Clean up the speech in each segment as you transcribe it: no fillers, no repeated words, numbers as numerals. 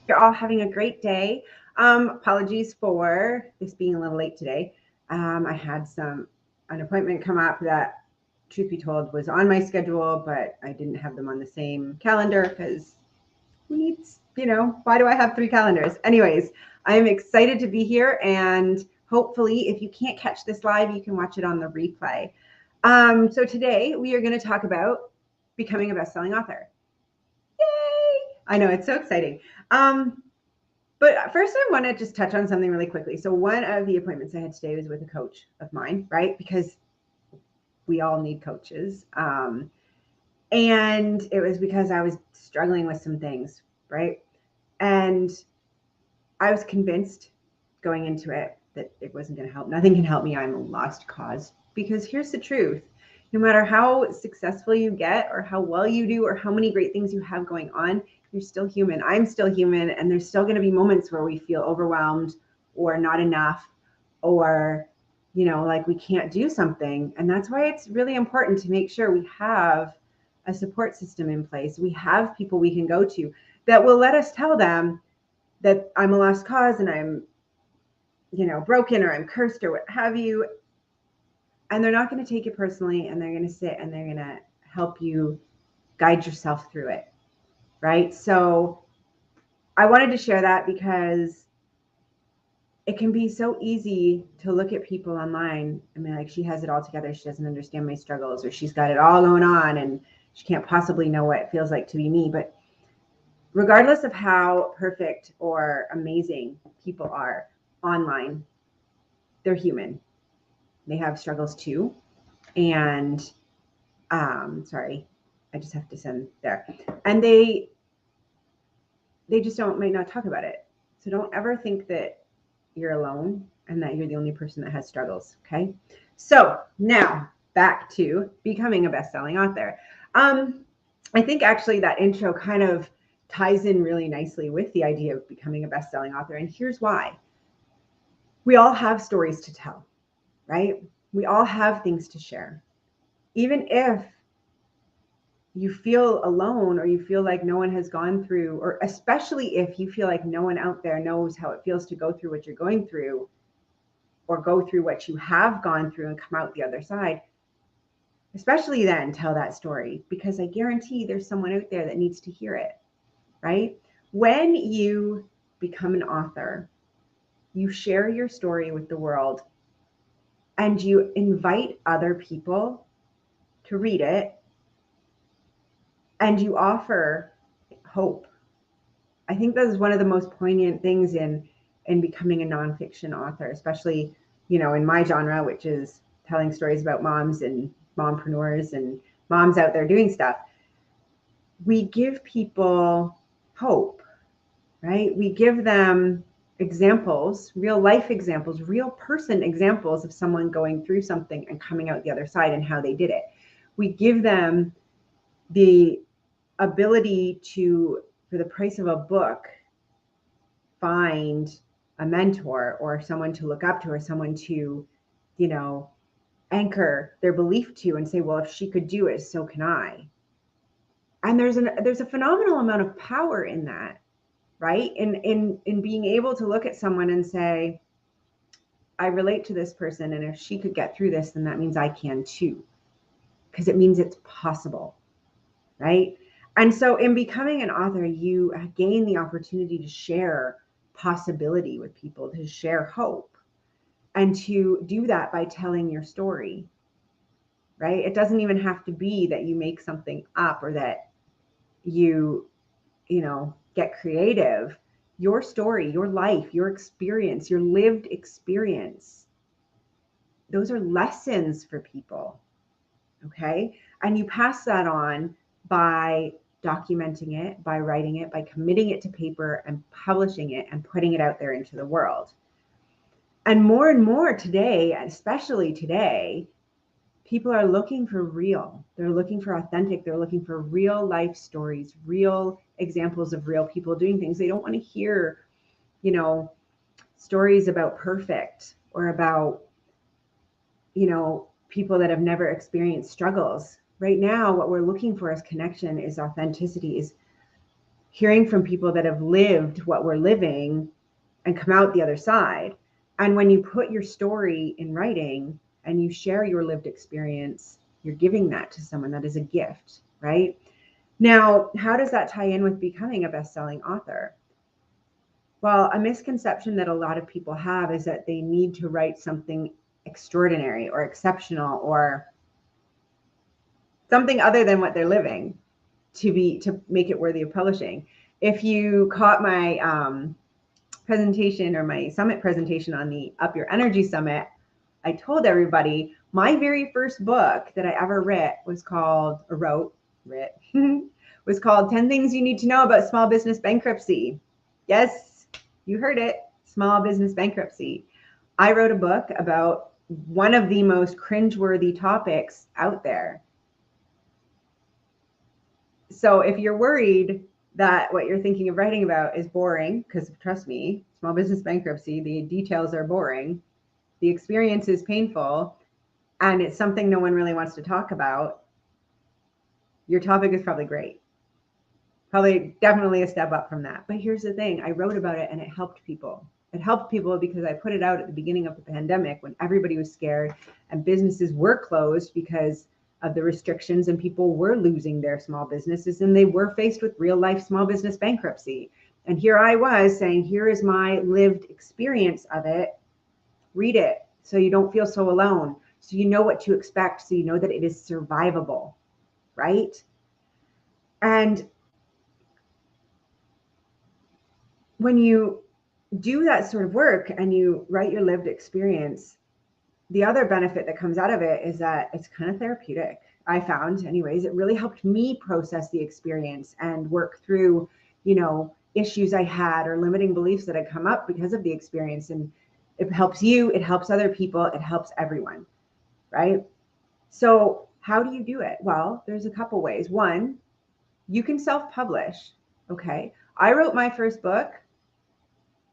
You're all having a great day. Apologies for this being a little late today. I had an appointment come up that, truth be told, was on my schedule, but I didn't have them on the same calendar because who needs, why do I have three calendars? Anyways, I'm excited to be here, and hopefully, if you can't catch this live, you can watch it on the replay. So today we are going to talk about becoming a best-selling author. Yay! I know, it's so exciting. But first, I want to just touch on something really quickly. So one of the appointments I had today was with a coach of mine, right? Because we all need coaches. And it was because I was struggling with some things, right? And I was convinced going into it that it wasn't going to help. Nothing can help me. I'm a lost cause. Because here's the truth. No matter how successful you get or how well you do or how many great things you have going on, you're still human. I'm still human. And there's still going to be moments where we feel overwhelmed or not enough or, like we can't do something. And that's why it's really important to make sure we have a support system in place. We have people we can go to that will let us tell them that I'm a lost cause and I'm, broken or I'm cursed or what have you. And they're not going to take it personally, and they're going to sit and they're going to help you guide yourself through it. Right. So I wanted to share that because it can be so easy to look at people online and be like, she has it all together. She doesn't understand my struggles, or she's got it all going on and she can't possibly know what it feels like to be me. But regardless of how perfect or amazing people are online, they're human. They have struggles too. And sorry, I just have to send there. And they just might not talk about it. So don't ever think that you're alone and that you're the only person that has struggles. Okay. So now back to becoming a best-selling author. I think actually that intro kind of ties in really nicely with the idea of becoming a best-selling author. And here's why. We all have stories to tell, right? We all have things to share. Even if you feel alone or you feel like no one has gone through, or especially if you feel like no one out there knows how it feels to go through what you're going through or go through what you have gone through and come out the other side, especially then tell that story, because I guarantee there's someone out there that needs to hear it, right? When you become an author, you share your story with the world and you invite other people to read it and you offer hope. I think that is one of the most poignant things in becoming a nonfiction author, especially, in my genre, which is telling stories about moms and mompreneurs and moms out there doing stuff. We give people hope, right? We give them examples, real life examples, real person examples of someone going through something and coming out the other side and how they did it. We give them the ability to, for the price of a book, find a mentor or someone to look up to or someone to, anchor their belief to and say, well, if she could do it, so can I. And there's a phenomenal amount of power in that, right? In being able to look at someone and say, I relate to this person, and if she could get through this, then that means I can too, because it means it's possible, right? And so in becoming an author, you gain the opportunity to share possibility with people, to share hope, and to do that by telling your story, right? It doesn't even have to be that you make something up or that you get creative. Your story, your life, your experience, your lived experience, those are lessons for people, okay? And you pass that on by documenting it, by writing it, by committing it to paper and publishing it and putting it out there into the world. And more today, especially today, people are looking for real. They're looking for authentic. They're looking for real life stories, real examples of real people doing things. They don't want to hear, stories about perfect or about, people that have never experienced struggles. Right now, what we're looking for is connection, is authenticity, is hearing from people that have lived what we're living and come out the other side. And when you put your story in writing and you share your lived experience, you're giving that to someone. That is a gift, right? Now, how does that tie in with becoming a best-selling author? Well, a misconception that a lot of people have is that they need to write something extraordinary or exceptional or something other than what they're living to make it worthy of publishing. If you caught my presentation or my summit presentation on the Up Your Energy Summit, I told everybody my very first book that I ever was called 10 Things You Need to Know About Small Business Bankruptcy. Yes, you heard it, small business bankruptcy. I wrote a book about one of the most cringeworthy topics out there. So if you're worried that what you're thinking of writing about is boring, because trust me, small business bankruptcy, the details are boring, the experience is painful, and it's something no one really wants to talk about, your topic is probably great. Probably definitely a step up from that. But here's the thing, I wrote about it and it helped people. It helped people because I put it out at the beginning of the pandemic when everybody was scared and businesses were closed because of the restrictions and people were losing their small businesses and they were faced with real life small business bankruptcy. And here I was saying, here is my lived experience of it. Read it so you don't feel so alone. So you know what to expect. So you know that it is survivable, right? And when you do that sort of work and you write your lived experience, the other benefit that comes out of it is that it's kind of therapeutic. I found, anyways, it really helped me process the experience and work through, issues I had or limiting beliefs that had come up because of the experience. And it helps you, it helps other people, it helps everyone, right? So how do you do it? Well, there's a couple ways. One, you can self-publish, okay? I wrote my first book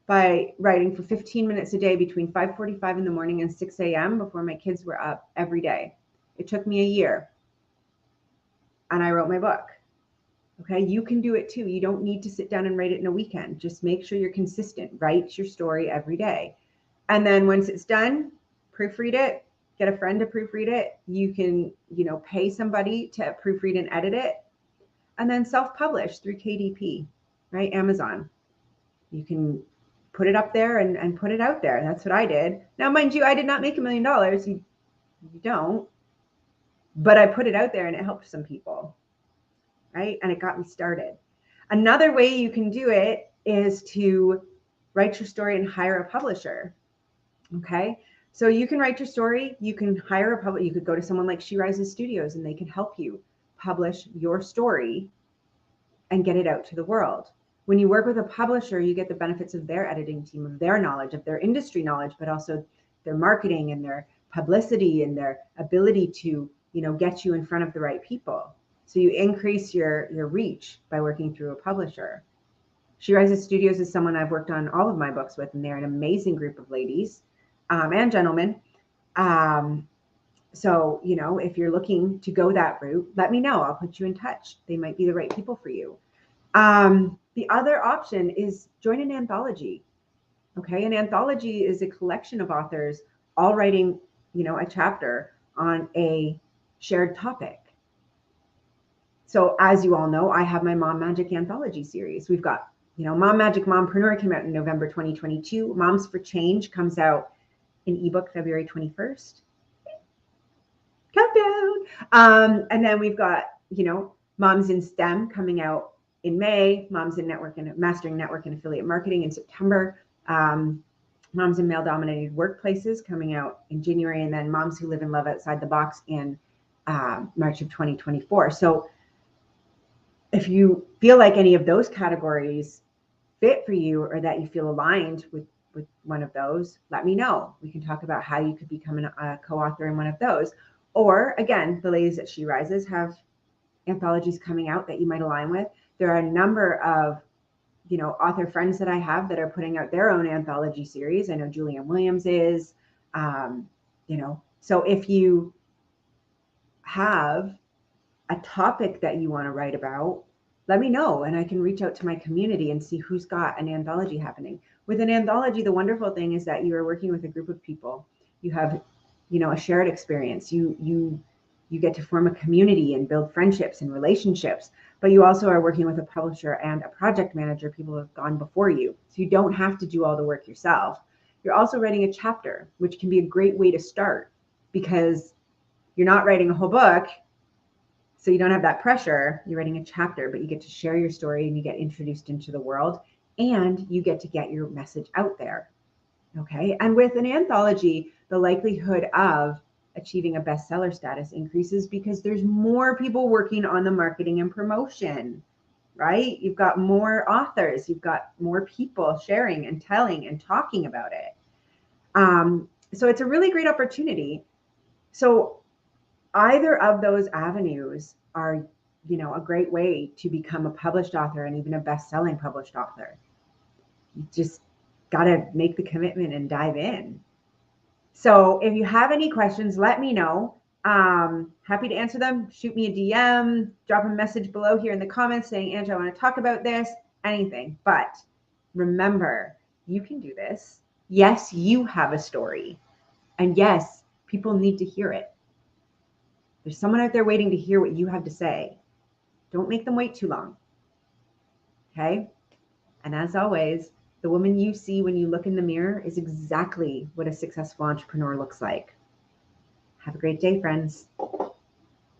by writing for 15 minutes a day between 5:45 in the morning and 6 a.m. before my kids were up every day. It took me a year and I wrote my book. Okay, you can do it too. You don't need to sit down and write it in a weekend. Just make sure you're consistent. Write your story every day. And then once it's done, proofread it, get a friend to proofread it. You can, pay somebody to proofread and edit it. And then self-publish through KDP, right? Amazon. You can put it up there and put it out there. That's what I did. Now, mind you, I did not make $1 million. You don't. But I put it out there and it helped some people, right? And it got me started. Another way you can do it is to write your story and hire a publisher, okay? So you can write your story. You can hire a publisher. You could go to someone like She Rises Studios and they can help you publish your story and get it out to the world. When you work with a publisher, you get the benefits of their editing team, of their knowledge, of their industry knowledge, but also their marketing and their publicity and their ability to, get you in front of the right people. So you increase your reach by working through a publisher. She Rises Studios is someone I've worked on all of my books with, and they're an amazing group of ladies and gentlemen. So, if you're looking to go that route, let me know. I'll put you in touch. They might be the right people for you. The other option is join an anthology. Okay. An anthology is a collection of authors all writing, a chapter on a shared topic. So as you all know, I have my Mom Magic anthology series. We've got, Mom Magic Mompreneur came out in November 2022. Moms for Change comes out in ebook February 21st. Countdown. And then we've got, Moms in STEM coming out in May, Moms in Network and Mastering Network and Affiliate Marketing in September, Moms in Male Dominated Workplaces coming out in January, and then Moms Who Live and Love Outside the Box in March of 2024. So if you feel like any of those categories fit for you or that you feel aligned with one of those, let me know. We can talk about how you could become a co-author in one of those. Or again, the ladies at She Rises have anthologies coming out that you might align with. There are a number of, author friends that I have that are putting out their own anthology series. I know Julianne Williams is, so if you have a topic that you want to write about, let me know and I can reach out to my community and see who's got an anthology happening. With an anthology, the wonderful thing is that you are working with a group of people. You have, a shared experience. You get to form a community and build friendships and relationships, but you also are working with a publisher and a project manager, people who have gone before you. So you don't have to do all the work yourself. You're also writing a chapter, which can be a great way to start because you're not writing a whole book. So you don't have that pressure. You're writing a chapter, but you get to share your story and you get introduced into the world and you get to get your message out there. Okay. And with an anthology, the likelihood of achieving a bestseller status increases because there's more people working on the marketing and promotion, right? You've got more authors, you've got more people sharing and telling and talking about it. So it's a really great opportunity. So either of those avenues are, a great way to become a published author and even a best-selling published author. You just got to make the commitment and dive in. So if you have any questions, let me know. Happy to answer them. Shoot me a DM, drop a message below here in the comments saying, Angie, I want to talk about this, anything. But remember, you can do this. Yes, you have a story. And yes, people need to hear it. There's someone out there waiting to hear what you have to say. Don't make them wait too long. Okay? And as always, the woman you see when you look in the mirror is exactly what a successful entrepreneur looks like. Have a great day, friends.